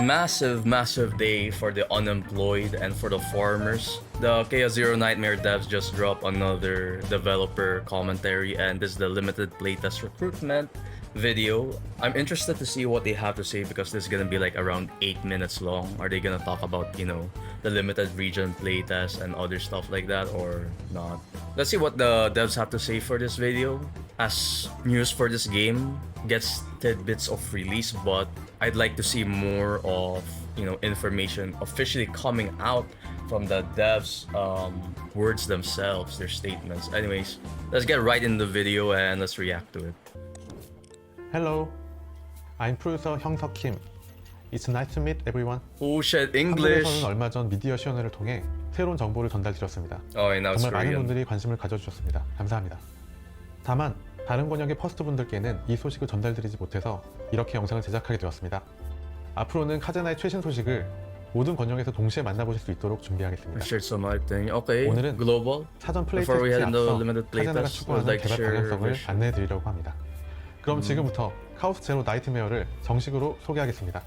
massive day for the unemployed and for the farmers. The CZN devs just dropped another developer commentary, and this is the limited playtest recruitment video. I'm interested to see what they have to say because this is gonna be like around 8 minutes long. Are they gonna talk about, the limited region playtest and other stuff like that, or not? Let's see what the devs have to say for this video. As news for this game gets tidbits of release, but I'd like to see more of information officially coming out from the devs words themselves, their statements. Anyways, let's get right in the video and let's react to it. Hello, I'm producer 형석 Kim. It's nice to meet everyone. Oh shit, English. 한국에서는 얼마 전 미디어 시연회를 통해 새로운 정보를 전달드렸습니다. Oh, now it's 정말 많은 Korean. 분들이 관심을 가져주셨습니다. 감사합니다. 다만 다른 번역의 퍼스트분들께는 이 소식을 전달드리지 못해서 이렇게 영상을 제작하게 되었습니다. 앞으로는 카제나의 최신 소식을 모든 번역에서 동시에 만나보실 수 있도록 준비하겠습니다. Okay, 오늘은 global. 사전 Before we 플레이테스트에 head into 앞서 limited 카제나가 playtest, 추구하는 I'd like to 개발 share 방향성을 vision. 안내해드리려고 합니다. 그럼 지금부터 카오스 제로 나이트메어를 정식으로 소개하겠습니다.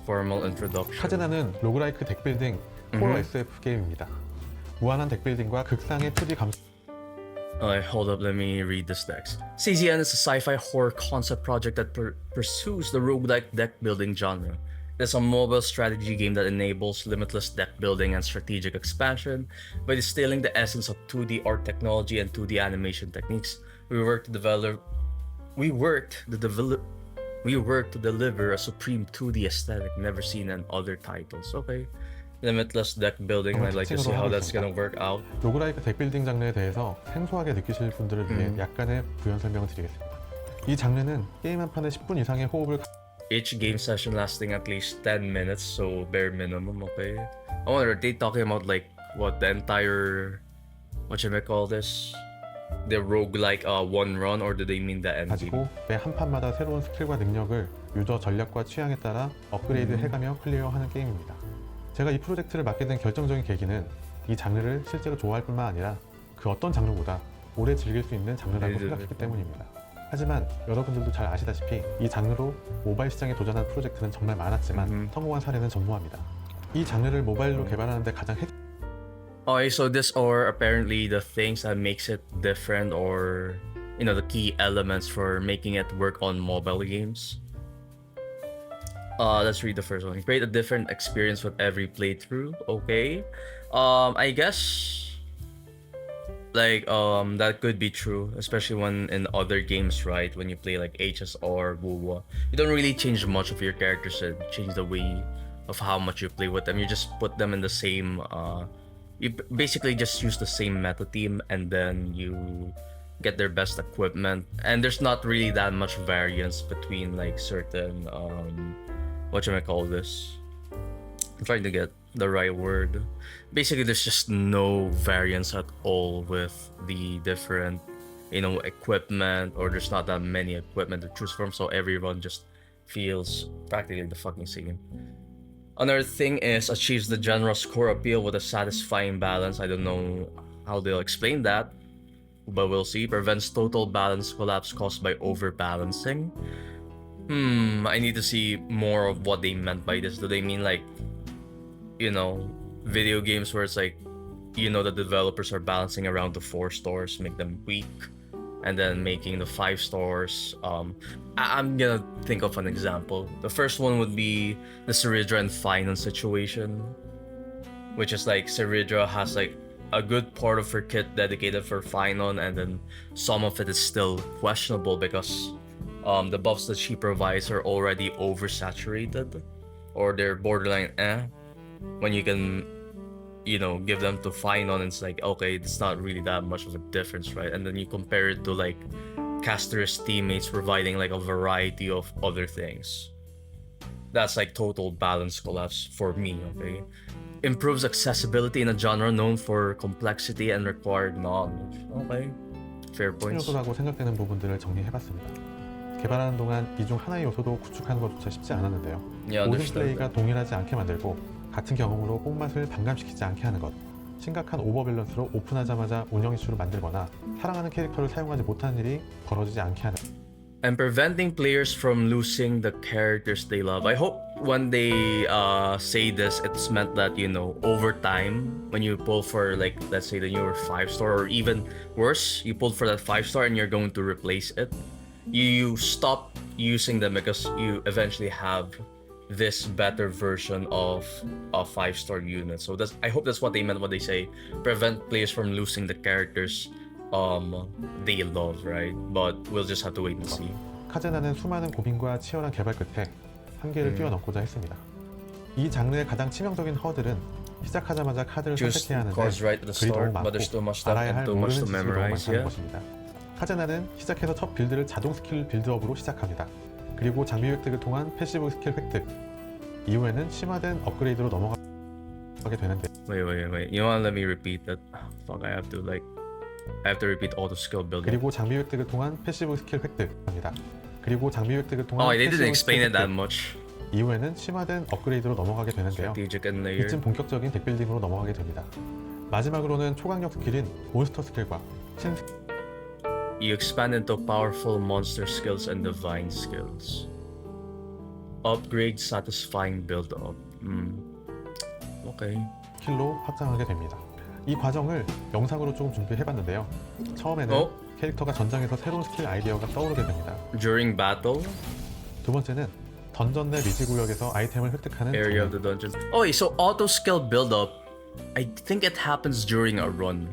Formal introduction. 카제나는 로그라이크 덱빌딩 호러 SF 게임입니다. 무한한 덱빌딩과 극상의 2D 감성. Hold up, let me read this text. CZN is a sci-fi horror concept project that pursues the roguelike deck building genre. It's a mobile strategy game that enables limitless deck building and strategic expansion by distilling the essence of 2D art technology and 2D animation techniques. We work to deliver a supreme 2D aesthetic never seen in other titles. Okay. Limitless deck building. I'd like to see how that's gonna work out. 로그라이크 덱빌딩 장르에 대해서 생소하게 느끼실 분들을 위해 약간의 부연 설명을 드리겠습니다. 이 장르는 게임 한 판에 10분 이상의 호흡을 Each game session lasting at least 10 minutes, so bare minimum, okay? I wonder, are they talking about like what the entire, what should I call this? The roguelike one run, or do they mean the end game? 가지고 매 한 판마다 새로운 스킬과 능력을 유저 전략과 취향에 따라 업그레이드 해가며 클리어하는 게임입니다. 제가 이 프로젝트를 맡게 된 결정적인 계기는 이 장르를 실제로 좋아할 뿐만 아니라 그 어떤 장르보다 오래 즐길 수 있는 장르라고 생각했기 때문입니다. 하지만 여러분들도 잘 아시다시피 이 장르로 모바일 시장에 도전한 프로젝트는 정말 많았지만 성공한 사례는 전무합니다. 이 장르를 모바일로 개발하는 데 가장 Okay, so this are apparently the things that makes it different, or the key elements for making it work on mobile games. Let's read the first one. Create a different experience with every playthrough. Okay. I guess that could be true, especially when in other games, right? When you play like HS or WoW, you don't really change much of your characters and change the way of how much you play with them. You just put them in the same you basically just use the same meta team, and then you get their best equipment, and there's not really that much variance between like certain what should I call this? I'm trying to get the right word. Basically, there's just no variance at all with the different equipment, or there's not that many equipment to choose from, so everyone just feels practically the fucking same. Another thing is achieves the generous core appeal with a satisfying balance. I don't know how they'll explain that, but we'll see. Prevents total balance collapse caused by overbalancing. I need to see more of what they meant by this. Do they mean like, video games where it's like, the developers are balancing around the 4 stars, make them weak, and then making the 5 stars. I'm gonna think of an example. The first one would be the Ceridra and Finon situation, which is like Ceridra has like a good part of her kit dedicated for Finon, and then some of it is still questionable because the buffs that she provides are already oversaturated, or they're borderline when you can give them to Finon, it's like, okay, it's not really that much of a difference, right? And then you compare it to like Caster's teammates providing like a variety of other things. That's like total balance collapse for me, okay? Improves accessibility in a genre known for complexity and required knowledge. Okay, fair points. 요소라고 생각되는 부분들을 정리해봤습니다. 개발하는 동안 이 중 하나의 요소도 구축하는 것조차 쉽지 않았는데요. 모든 플레이가 동일하지 않게 만들고 같은 경험으로 뽕맛을 반감시키지 않게 하는 것, 심각한 오버밸런스로 오픈하자마자 운영 이슈를 만들거나 사랑하는 캐릭터를 사용하지 못하는 일이 벌어지지 않게 하는 and preventing players from losing the characters they love. I hope when they say this, it's meant that, you know, over time, when you pull for, like, let's say the newer 5-star, or even worse, you pulled for that 5-star and you're going to replace it, you stop using them because you eventually have this better version of a 5-star unit. So that's, I hope that's what they meant when they say prevent players from losing the characters they love, right? But we'll just have to wait and see. 카제나는 수많은 고민과 치열한 개발 끝에 한계를 뛰어넘고자 했습니다. 이 장르의 가장 치명적인 허들은 시작하자마자 카드를 Choose 선택해야 하는데 cards right at the 글이 너무 start, but there's too 많고 much stuff 알아야 and 할 too 모르는 much to 지식이 너무 memorize. 많다는 Yeah. 것입니다. 카제나는 시작해서 첫 빌드를 자동 스킬 빌드업으로 시작합니다. 그리고 장비 획득을 통한 패시브 스킬 획득, 이후에는 심화된 업그레이드로 넘어가게 되는데 Wait. You wanna let me repeat that? Fuck, I have to repeat all the skill building. 그리고 장비 획득을 통한 패시브 스킬 획득합니다. 그리고 장비 획득을 통한 Oh, they didn't 패시브 explain 스킬 it that 획득, much. 이후에는 심화된 업그레이드로 넘어가게 되는데요. Strategic and layered. 이쯤 본격적인 덱빌딩으로 넘어가게 됩니다. 마지막으로는 초강력 스킬인 몬스터 스킬과 신 You expand into powerful monster skills and divine skills. Upgrade satisfying build up. Okay. 스킬로 확장하게 됩니다. 이 과정을 영상으로 조금 준비해봤는데요. 처음에는 캐릭터가 전장에서 새로운 스킬 아이디어가 떠오르게 됩니다. During battle, 두 번째는 던전 내 미지 구역에서 아이템을 획득하는 area of 장면. the dungeon. Oh, so auto skill build up, I think it happens during a run.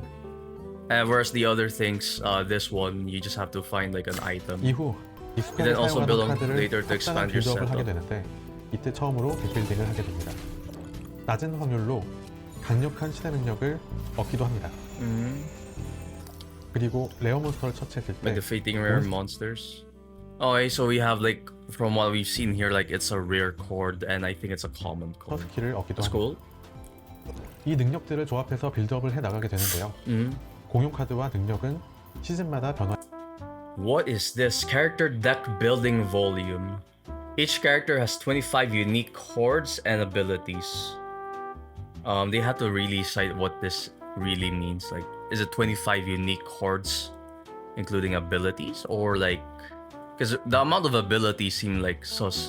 Whereas the other things, this one, you just have to find like an item. 이후 And 익숙하게 then also build 사용하는 on 카드를 later to 확장한 expand your 빌드업을 하게 setup. 되는데 이때 처음으로 덱빌딩을 하게 됩니다. 낮은 확률로 강력한 신의 능력을 얻기도 합니다. 그리고 레어 몬스터를 처치했을 때 By defeating rare monsters. Oh, okay, so we have like, from what we've seen here, like it's a rare chord, and I think it's a common 몬스터 chord. 스킬을 얻기도 That's 합니다. cool. 이 능력들을 조합해서 빌드업을 해 나가게 되는데요. 공용 카드와 능력은 시즌마다 변화. What is this? Character deck building volume. Each character has 25 unique chords and abilities. They have to really cite what this really means. Like, is it 25 unique chords, including abilities, or like, because the amount of abilities seem like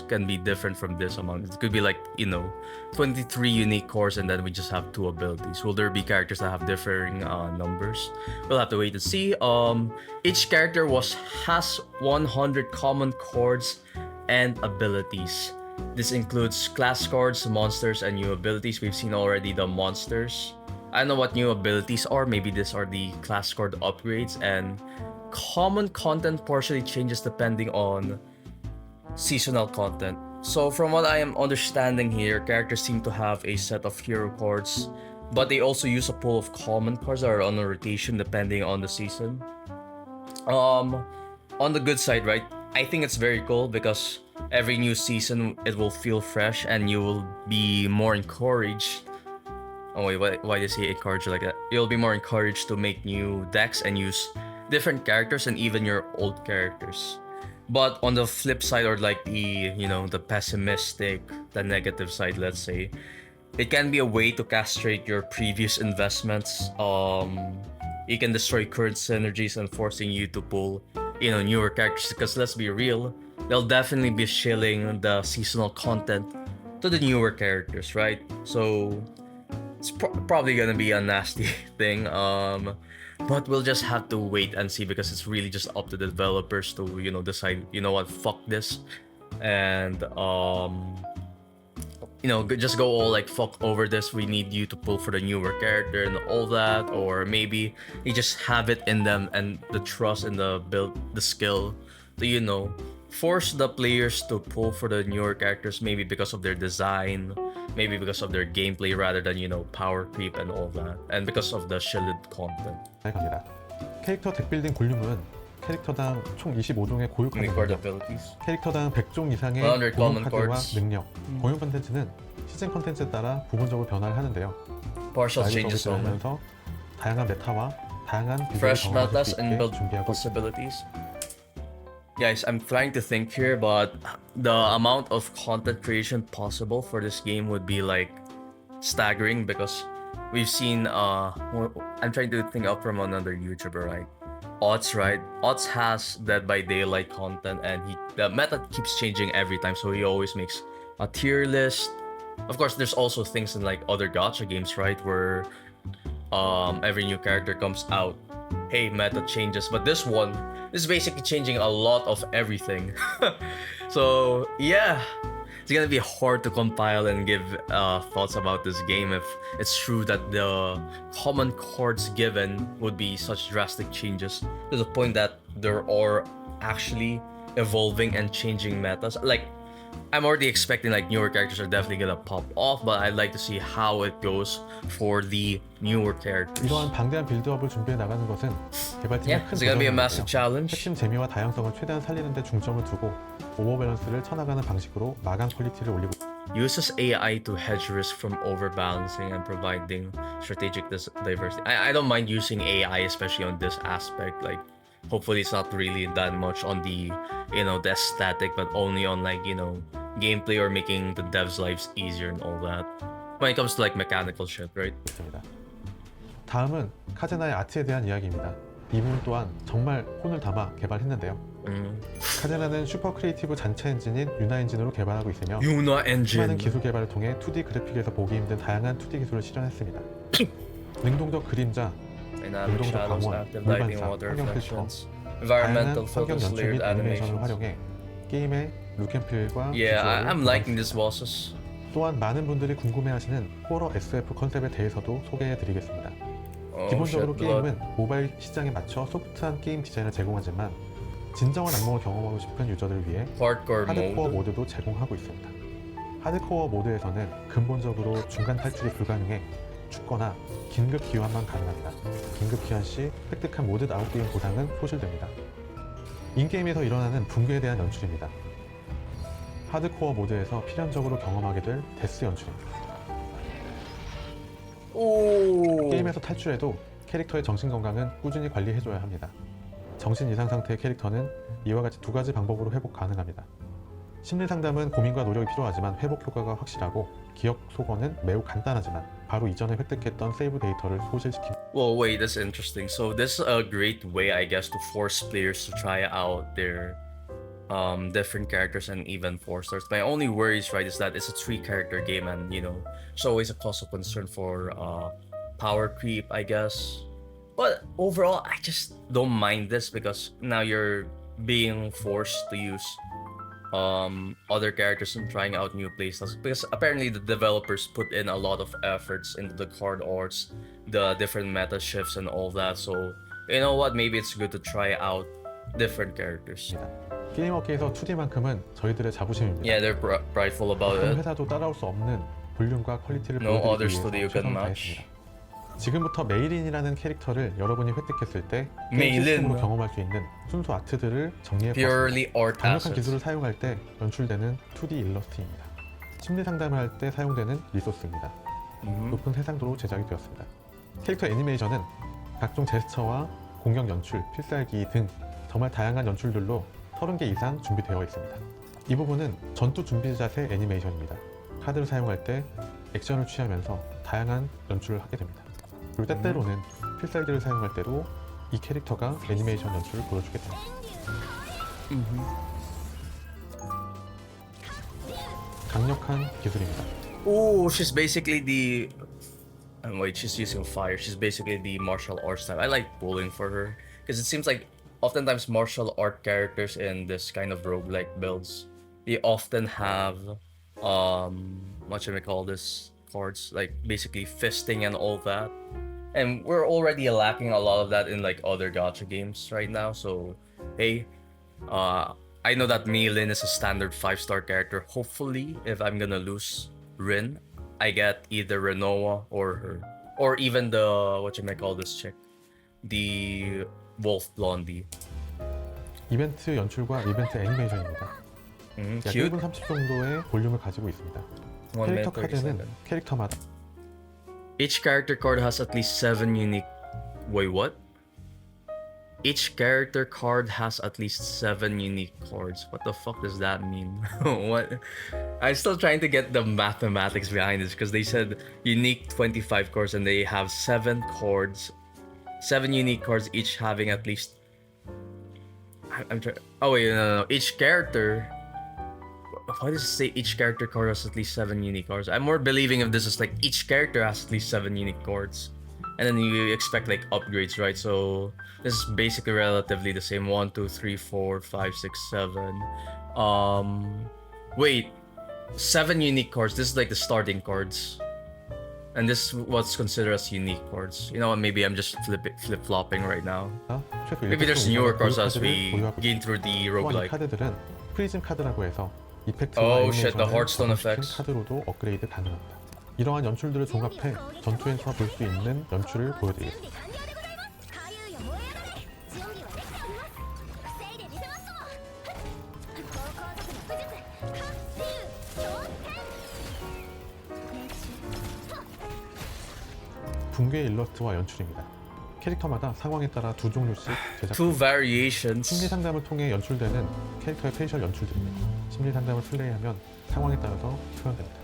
can be different from this amount. It could be like, 23 unique cores and then we just have 2 abilities. Will there be characters that have differing numbers? We'll have to wait and see. Each character has 100 common chords and abilities. This includes class cards, monsters, and new abilities. We've seen already the monsters. I don't know what new abilities are. Maybe these are the class card upgrades, and common content partially changes depending on seasonal content. So from what I am understanding here, characters seem to have a set of hero cards, but they also use a pool of common cards that are on a rotation depending on the season. On the good side, right? I think it's very cool because every new season it will feel fresh and you will be more encouraged. Oh wait, why does he encourage you like that? You'll be more encouraged to make new decks and use different characters and even your old characters. But on the flip side, or like the pessimistic, the negative side, let's say, it can be a way to castrate your previous investments. You can destroy current synergies and forcing you to pull newer characters, because let's be real, they'll definitely be shilling the seasonal content to the newer characters, right? So it's probably gonna be a nasty thing, but we'll just have to wait and see, because it's really just up to the developers to decide, what, fuck this, and just go all like, fuck over this, we need you to pull for the newer character and all that. Or maybe they just have it in them and the trust in the build, the skill to force the players to pull for the newer characters, maybe because of their design, maybe because of their gameplay, rather than power creep and all that, and because of the shielded content. 갑니다. 캐릭터 덱빌딩 볼륨은 캐릭터당 총 25종의 고유 Unique card 카드입니다. abilities. 캐릭터당 100종 이상의 100 고유 common 카드와 cards. 능력, 공용 컨텐츠는 시즌 컨텐츠에 따라 부분적으로 변화를 하는데요. Partial 라이브 changes 서비스를 only. 하면서 다양한 메타와 다양한 빌드를 Fresh 경험할 metas 수 and 있게 build 준비하고 있습니다. possibilities. Guys, I'm trying to think here, but the amount of content creation possible for this game would be like staggering, because we've seen I'm trying to think up from another YouTuber, right? Odds, right? Odds has Dead by Daylight content, and the meta keeps changing every time, so he always makes a tier list. Of course, there's also things in like other gacha games, right, where every new character comes out, hey, meta changes. But this one is basically changing a lot of everything. So yeah, it's gonna be hard to compile and give thoughts about this game if it's true that the common cards given would be such drastic changes to the point that there are actually evolving and changing metas. Like, I'm already expecting like newer characters are definitely gonna pop off, but I'd like to see how it goes for the newer characters. 이러한 방대한 빌드업을 준비해 나가는 것은 개발팀의 Yeah, 큰 it's gonna be a massive 도전이었는데요. challenge. 핵심 재미와 다양성을 최대한 살리는 데 중점을 두고 오버밸런스를 쳐나가는 방식으로 마감 퀄리티를 올리고 Uses AI to hedge risk from overbalancing and providing strategic diversity. I don't mind using AI, especially on this aspect. Like, hopefully it's not really that much on the, the aesthetic, but only on like, gameplay or making the devs' lives easier and all that. When it comes to like mechanical shit, right? 있습니다. 다음은 카제나의 아트에 대한 이야기입니다. 이 부분 또한 정말 혼을 담아 개발했는데요. 카제나는 슈퍼 크리에이티브 잔차 엔진인 유나 엔진으로 개발하고 있으며 Yuna engine. 수많은 기술 개발을 통해 2D 그래픽에서 보기 힘든 다양한 2D 기술을 실현했습니다. 능동적 그림자, Dynamic 능동적 shadows, 광원, active lighting, 물반사, water 환경 필터, reflections, 다양한 environmental 성경 photos, 연출 및 layered 애니메이션을 animations. 활용해 게임의 룩앤필과 Yeah, 비주얼을 I'm liking these 구성했습니다. bosses. 또한 많은 분들이 궁금해하시는 호러 SF 컨셉에 대해서도 소개해드리겠습니다. Oh 기본적으로 shit, blood. 게임은 모바일 시장에 맞춰 소프트한 게임 디자인을 제공하지만 진정한 악몽을 경험하고 싶은 유저들을 위해 Hardcore 하드코어 mode. 모드도 제공하고 있습니다. 하드코어 모드에서는 근본적으로 중간 탈출이 불가능해 죽거나 긴급 기환만 가능합니다. 긴급 기환 시 획득한 모든 아웃게임 보상은 소실됩니다. 인게임에서 일어나는 붕괴에 대한 연출입니다. 하드코어 모드에서 필연적으로 경험하게 될 데스 연출입니다. Oh. 게임에서 탈출해도 캐릭터의 정신건강은 꾸준히 관리해줘야 합니다. 정신 이상 상태의 캐릭터는 이와 같이 두 가지 방법으로 회복 가능합니다. 심리상담은 고민과 노력이 필요하지만 회복 효과가 확실하고 기억 소거는 매우 간단하지만 바로 이전에 획득했던 세이브 데이터를 소실시킵니다. Well, wait, that's interesting. So this is a great way, I guess, to force players to try out their different characters and even 4 stars. My only worries, right, is that it's a 3-character game, and it's always a cause of concern for power creep, I guess. But overall, I just don't mind this because now you're being forced to use other characters and trying out new playstyles, because apparently the developers put in a lot of efforts into the card arts, the different meta shifts and all that. So you know what, maybe it's good to try out different characters. 게임업계에서 2D만큼은 저희들의 자부심입니다. Yeah, they're prideful about 어떤 it. 회사도 따라올 수 없는 볼륨과 퀄리티를 No other 보여드리기 studio 위해서 can 최선을 match. 다했습니다. 지금부터 메이린이라는 캐릭터를 여러분이 획득했을 때 게임 메일린. 시스템으로 경험할 수 있는 순수 아트들을 정리해보았습니다. Purely art 강력한 assets. 기술을 사용할 때 연출되는 2D 일러스트입니다. 심리 상담을 할 때 사용되는 리소스입니다. 높은 해상도로 제작이 되었습니다. 캐릭터 애니메이션은 각종 제스처와 공격 연출, 필살기 등 정말 다양한 연출들로 30개 이상 준비되어 있습니다. 이 부분은 전투 준비 자세 애니메이션입니다. 카드를 사용할 때 액션을 취하면서 다양한 연출을 하게 됩니다. 그리고 때때로는 필살기를 사용할 때도 이 캐릭터가 애니메이션 연출을 보여주게 됩니다. 강력한 기술입니다. Oh, she's basically the. Wait, she's using fire. She's basically the martial arts type. I like pulling for her because it seems like oftentimes martial art characters in this kind of roguelike builds, they often have what should we call this, cards, like basically fisting and all that. And we're already lacking a lot of that in like other gacha games right now. So hey, I know that Lin is a standard 5-star character. Hopefully, if I'm gonna lose Rin, I get either Renoa or her, or even the what you may call this chick, the Wolf Blondie. 이벤트 연출과 이벤트 애니메이션입니다. 약 Cute. 1분 30 정도의 볼륨을 가지고 있습니다. 1 minute 캐릭터 30 카드는 seconds. 캐릭터마다 Each character card has at least 7 unique. Wait, what? Each character card has at least 7 unique cards. What the fuck does that mean? What? I'm still trying to get the mathematics behind this because they said unique 25 cards and they have 7 cards, 7 unique cards, each having at least I'm trying. Oh wait, no. Each character. Why does it say each character card has at least 7 unique cards? I'm more believing if this is like each character has at least 7 unique cards, and then you expect like upgrades, right? So this is basically relatively the same. 1, 2, 3, 4, 5, 6, 7. Wait, 7 unique cards. This is like the starting cards. And this is what's considered as unique cards. You know what? Maybe I'm just flip flopping right now. 최소 Maybe there's newer cards as we 보유하고 gain through the 또한 이 roguelike. 카드들은 프리즘 카드라고 해서 이펙트와 Oh shit, the 애니메이션을 Hearthstone 적용시킨 effects. 카드로도 업그레이드 가능합니다. 이러한 연출들을 종합해 전투에서 볼 수 있는 연출을 보여드리겠습니다. 붕괴 일러스트와 연출입니다. 캐릭터마다 상황에 따라 두 종류씩 제작. Two variations. 심리 상담을 통해 연출되는 캐릭터의 페이셜 연출들입니다. 심리 상담을 플레이하면 상황에 따라서 표현됩니다.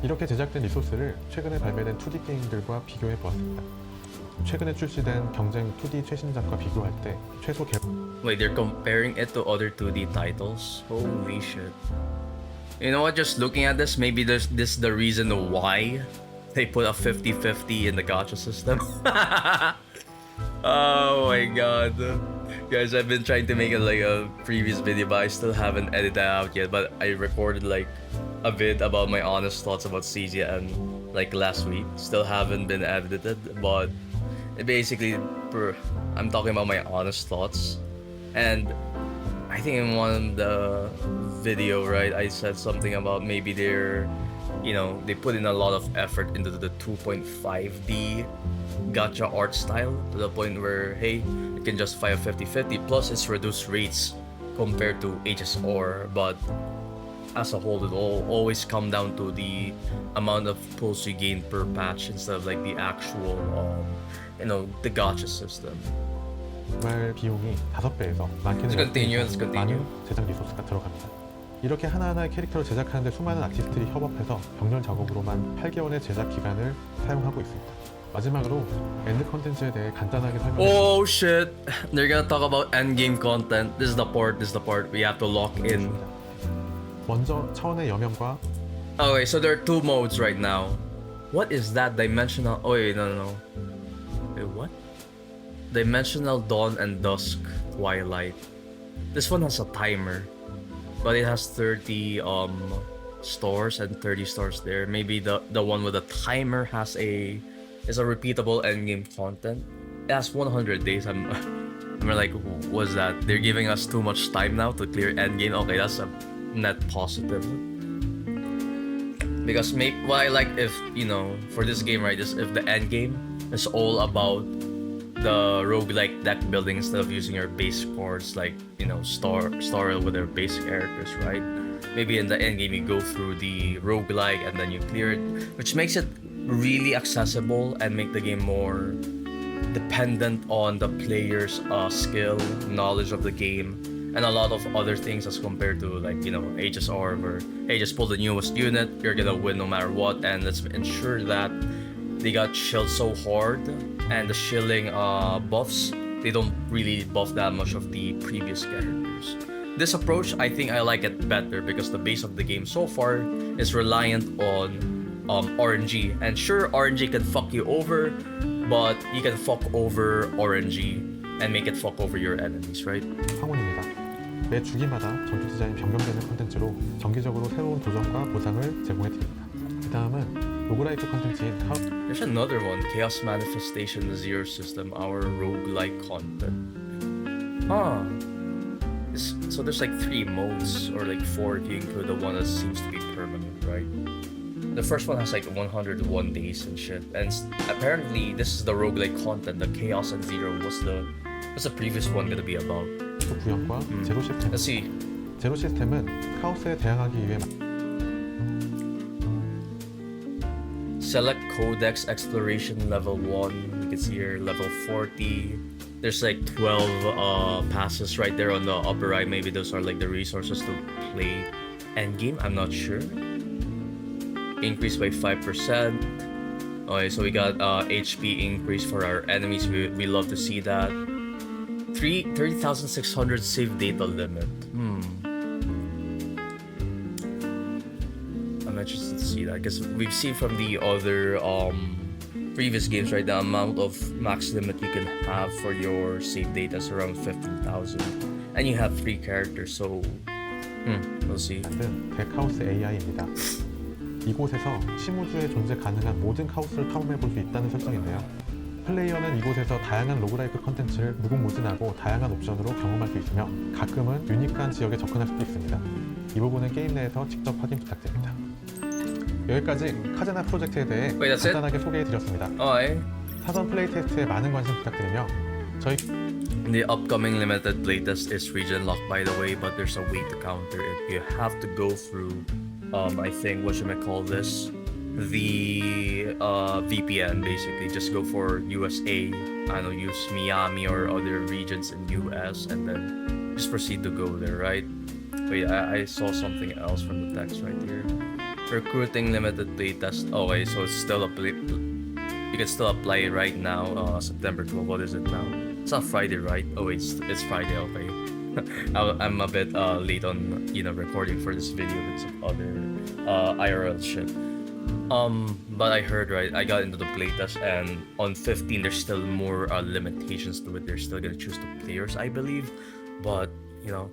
이렇게 제작된 리소스를 최근에 발매된 2D 게임들과 비교해 보았습니다. 최근에 출시된 경쟁 2D 최신작과 비교할 때 최소 개. Wait, they're comparing it to other 2D titles? Holy shit. You know what, just looking at this, maybe this is the reason why they put a 50-50 in the gacha system. Oh my god. Guys, I've been trying to make it like a previous video, but I still haven't edited that out yet. But I recorded like a bit about my honest thoughts about CZN like last week. Still haven't been edited, but it basically, I'm talking about my honest thoughts. And I think in one of the video, right, I said something about maybe they're, you know, they put in a lot of effort into the 2.5D gacha art style to the point where, hey, you can justify a 50-50, plus it's reduced rates compared to HSR, but as a whole, it will always come down to the amount of pulls you gain per patch instead of like the actual, you know, the gacha system. 정말 비용이 5배에서 많게는 Let's continue. 많은 제작 리소스가 들어갑니다. 이렇게 하나하나의 캐릭터를 제작하는데 수많은 아티스트들이 협업해서 병렬 작업으로만 8개월의 제작 기간을 사용하고 있습니다. 마지막으로 엔드 컨텐츠에 대해 간단하게 설명해. Oh shit! They're gonna talk about endgame content. This is the part we have to lock in. 먼저 차원의 여명과. Okay, so there are 2 modes right now. What is that dimensional? Oh wait, no. Wait, what? Dimensional Dawn and Dusk Twilight. This one has a timer, but it has 30 stores and 30 stores there. Maybe the one with the timer is a repeatable endgame content. It has 100 days. I'm like, what's that? They're giving us too much time now to clear endgame. Okay, that's a net positive. Because what I like, if you know, for this game, right, is if the endgame is all about the roguelike deck building instead of using your base cards, like, you know, star with their base characters, right? Maybe in the end game you go through the roguelike and then you clear it, which makes it really accessible and make the game more dependent on the player's skill, knowledge of the game, and a lot of other things as compared to, like, you know, HSR, where, hey, just pull the newest unit, you're gonna win no matter what, and let's ensure that they got shelled so hard, and the shilling buffs, they don't really buff that much of the previous characters. This approach, I think I like it better because the base of the game so far is reliant on RNG. And sure, RNG can fuck you over, but you can fuck over RNG and make it fuck over your enemies, right? 황혼입니다. 매 주기마다 전투 디자인 변경되는 콘텐츠로 정기적으로 새로운 도전과 보상을 제공해드립니다. 그 다음은 로그라이크 컨텐츠인 There's another one, Chaos Manifestation Zero System, our roguelike content. So there's like 3 modes, or like 4 if you include the one that seems to be permanent, right? The first one has like 101 days and shit, and apparently this is the roguelike content. The Chaos and Zero, what's the previous one gonna be about? 구현과 제로 시스템. Let's see. 제로 시스템은 카오스에 대항하기 위해 Select Codex Exploration level 1. You can see here level 40. There's like 12 passes right there on the upper right. Maybe those are like the resources to play endgame. I'm not sure. Increase by 5%. Okay, so we got HP increase for our enemies. We love to see that. 3 30,600 save data limit. I'm interested to see that because we've seen from the other previous games, right, the amount of max limit you can have for your save data is around 15,000, and you have 3 characters, so we'll see. 만든 데카오스 AI입니다. 이곳에서 심우주에 존재 가능한 모든 카오스를 탐험해 볼 수 있다는 설정인데요. 플레이어는 이곳에서 다양한 로그라이크 컨텐츠를 무궁무진하고 다양한 옵션으로 경험할 수 있으며 가끔은 유니크한 지역에 접근할 수도 있습니다. 이 부분은 게임 내에서 직접 확인 부탁드립니다. 여기까지 카제나 프로젝트에 대해 Wait, that's it? 간단하게 소개해드렸습니다. 사전 플레이 테스트에 많은 관심 부탁드리며 저희 The upcoming limited playtest is region locked, by the way, but there's a way to counter it. You have to go through, I think, what should I call this? The VPN, basically. Just go for USA. I don't know, use Miami or other regions in US, and then just proceed to go there, right? Wait, I saw something else from the text right here. Recruiting limited playtest. Okay, so it's still you can still apply it right now. September 12th. What is it now? It's not Friday, right? Oh wait, it's Friday. Okay. I'm a bit late on recording for this video because of other IRL shit. But I heard, right, I got into the playtest, and on 15 there's still more limitations to it. They're still gonna choose the players, I believe, but I'll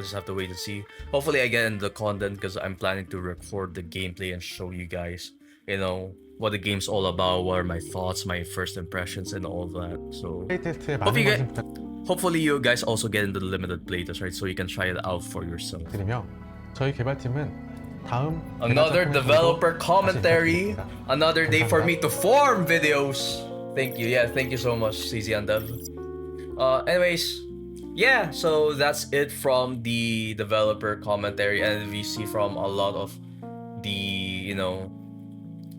just have to wait and see. Hopefully I get into the content because I'm planning to record the gameplay and show you guys what the game's all about, what are my thoughts, my first impressions, and all that. So 테스트에 많은 관심 부탁드리며 hopefully you guys also get into the limited playtest, right? So you can try it out for yourself. 저희 개발팀은 다음 Another developer commentary, another day for me to form videos. Thank you, thank you so much, CZN Dev. Anyways, yeah, so that's it from the developer commentary, and we see from a lot of the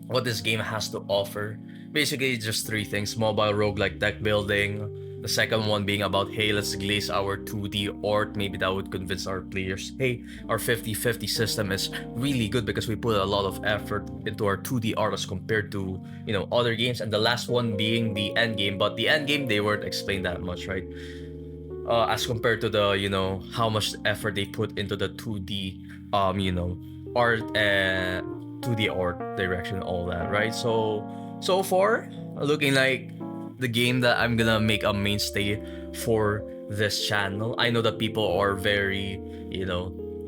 what this game has to offer. Basically, just 3 things: mobile roguelike deck building. The second one being about, hey, let's glaze our 2D art. Maybe that would convince our players, hey, our 50-50 system is really good because we put a lot of effort into our 2D art as compared to other games. And the last one being the Endgame, but the Endgame they weren't explained that much, right? As compared to the how much effort they put into the 2D art and 2D art direction, all that, right? So far looking like the game that I'm gonna make a mainstay for this channel. I know that people are very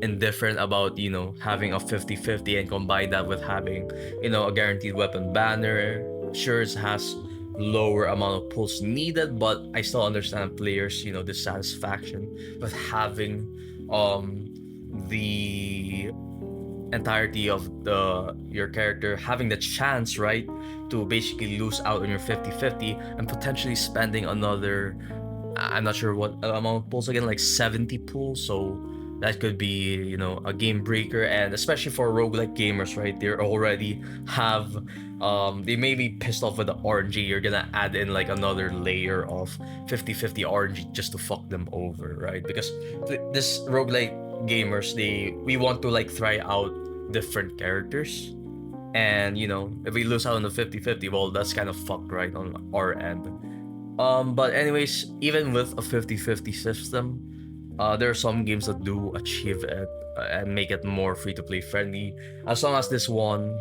indifferent about having a 50-50 and combine that with having a guaranteed weapon banner. Sure, it has lower amount of pulls needed, but I still understand players dissatisfaction with having the entirety of your character having the chance, right, to basically lose out on your 50-50 and potentially spending another, I'm not sure what amount of pulls again, like 70 pulls. So that could be a game breaker, and especially for roguelike gamers, right, they already have they may be pissed off with the RNG. You're gonna add in like another layer of 50-50 RNG just to fuck them over, right? Because this roguelike gamers, we want to like try out different characters, and if we lose out on the 50-50, well, that's kind of fucked, right, on our end. But anyways, even with a 50-50 system, there are some games that do achieve it and make it more free-to-play friendly. As long as this one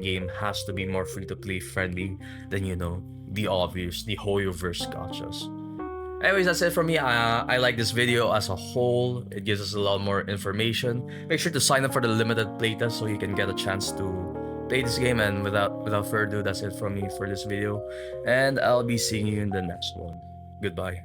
game has to be more free-to-play friendly than the obvious, the Hoyoverse gotchas. Anyways, that's it from me. I like this video as a whole. It gives us a lot more information. Make sure to sign up for the limited playtest so you can get a chance to play this game. And without further ado, that's it from me for this video, and I'll be seeing you in the next one. Goodbye.